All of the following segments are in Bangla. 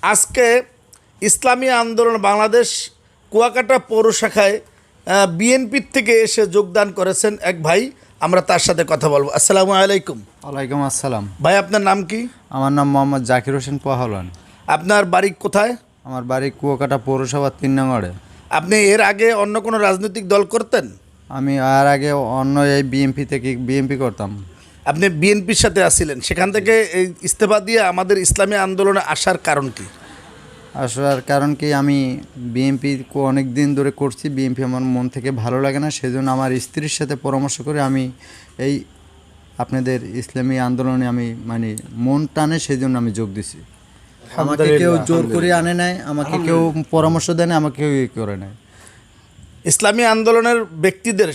আজকে ইসলামী আন্দোলন বাংলাদেশ কুয়াকাটা পৌর শাখায় বিএনপির থেকে এসে যোগদান করেছেন এক ভাই। আমরা তার সাথে কথা বলবো। আসসালামু আলাইকুম। ওয়ালাইকুম আসসালাম। ভাই, আপনার নাম কি? আমার নাম মোহাম্মদ জাকির হোসেন পাহলওয়ান। আপনার বাড়ি কোথায়? আমার বাড়ি কুয়াকাটা পৌরসভা 3 নং ওয়ার্ডে। আপনি এর আগে অন্য কোনো রাজনৈতিক দল করতেন? আমি আর আগে অন্য এই বিএমপি থেকে বিএমপি করতাম। আপনি বিএনপির সাথে আসছিলেন, সেখান থেকে এই ইস্তফা দিয়ে আমাদের ইসলামী আন্দোলনে আসার কারণ কি? আসার কারণ কি, আমি বিএমপি অনেক দিন ধরে করছি, বিএমপি আমার মন থেকে ভালো লাগে না, সেজন্য আমার স্ত্রীর সাথে পরামর্শ করে আমি এই আপনাদের ইসলামী আন্দোলনে আমি মানে মন টানে, সেই জন্য আমি যোগ দিছি। আমাকে কেউ জোর করে আনে নাই, আমাকে কেউ পরামর্শ দেয় না, আমাকে কেউ করে নেয়। ইসলামী আন্দোলনের ব্যক্তিদের,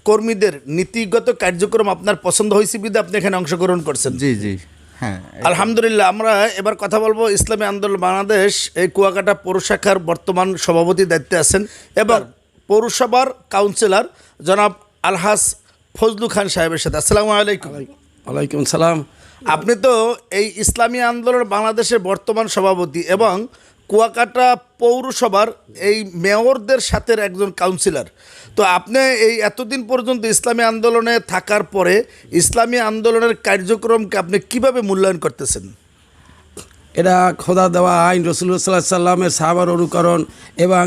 কর্মীদের নীতিগত কার্যক্রম আপনার পছন্দ হয়েছে বিধে আপনি এখানে অংশগ্রহণ করছেন। জি জি, হ্যাঁ, আলহামদুলিল্লাহ। আমরা এবার কথা বলবো ইসলামী আন্দোলন বাংলাদেশ এই কুয়াকাটা পৌর শাখার বর্তমান সভাপতি দায়িত্বে আছেন এবং পৌরসভার কাউন্সিলর জনাব আলহাজ ফজলু খান সাহেবের সাথে। আসসালামু আলাইকুম। ওয়ালাইকুম সালাম। আপনি তো এই ইসলামী আন্দোলন বাংলাদেশের বর্তমান সভাপতি এবং কুয়াকাটা পৌরসভার এই মেয়রদের সাথে একজন কাউন্সিলর। তো আপনি এই এতদিন পর্যন্ত ইসলামী আন্দোলনে থাকার পরে ইসলামী আন্দোলনের কার্যক্রমকে আপনি কিভাবে মূল্যায়ন করতেছেন? এটা খোদা দেওয়া আইন, রসুল্লাহ সাল্লাল্লাহু আলাইহি সাল্লামের সাহাবার অনুকরণ, এবং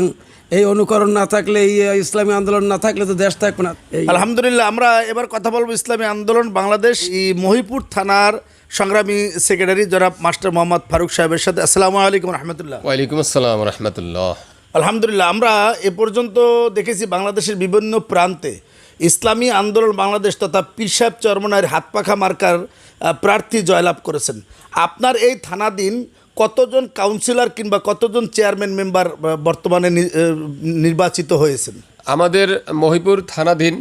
এই অনুকরণ না থাকলে, এই ইসলামী আন্দোলন না থাকলে তো দেশ থাকবে না। আলহামদুলিল্লাহ। আমরা এবার কথা বলবো ইসলামী আন্দোলন বাংলাদেশ এই মহিপুর থানার সংগ্রামী সেক্রেটারি জনাব মাস্টার মোহাম্মদ ফারুক সাহেবের সাথে। আসসালামু আলাইকুম রহমতুল্লাহ। ওয়ালাইকুম আসসালাম রহমতুল্লাহ। আলহামদুলিল্লাহ। আমরা এ পর্যন্ত দেখেছি বাংলাদেশের বিভিন্ন প্রান্তে ইসলামী আন্দোলন বাংলাদেশ তথা পীর সাহেব চরমনায়ের হাতপাখা মার্কার প্রার্থী জয়লাভ করেছেন। আপনার এই থানাধীন কতজন কাউন্সিলর কিংবা কতজন চেয়ারম্যান মেম্বার বর্তমানে নির্বাচিত হয়েছেন? আমাদের মহিপুর থানাধীন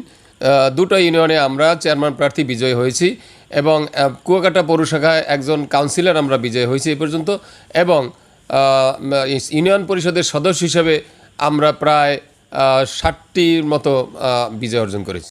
দুটো ইউনিয়নে আমরা চেয়ারম্যান প্রার্থী বিজয়ী হয়েছি এবং কুয়াকাটা পৌরসভায় একজন কাউন্সিলর আমরা বিজয়ী হয়েছি এই পর্যন্ত, এবং ইউনিয়ন পরিষদের সদস্য হিসেবে আমরা প্রায় 60টির মতো বিজয় অর্জন করেছি।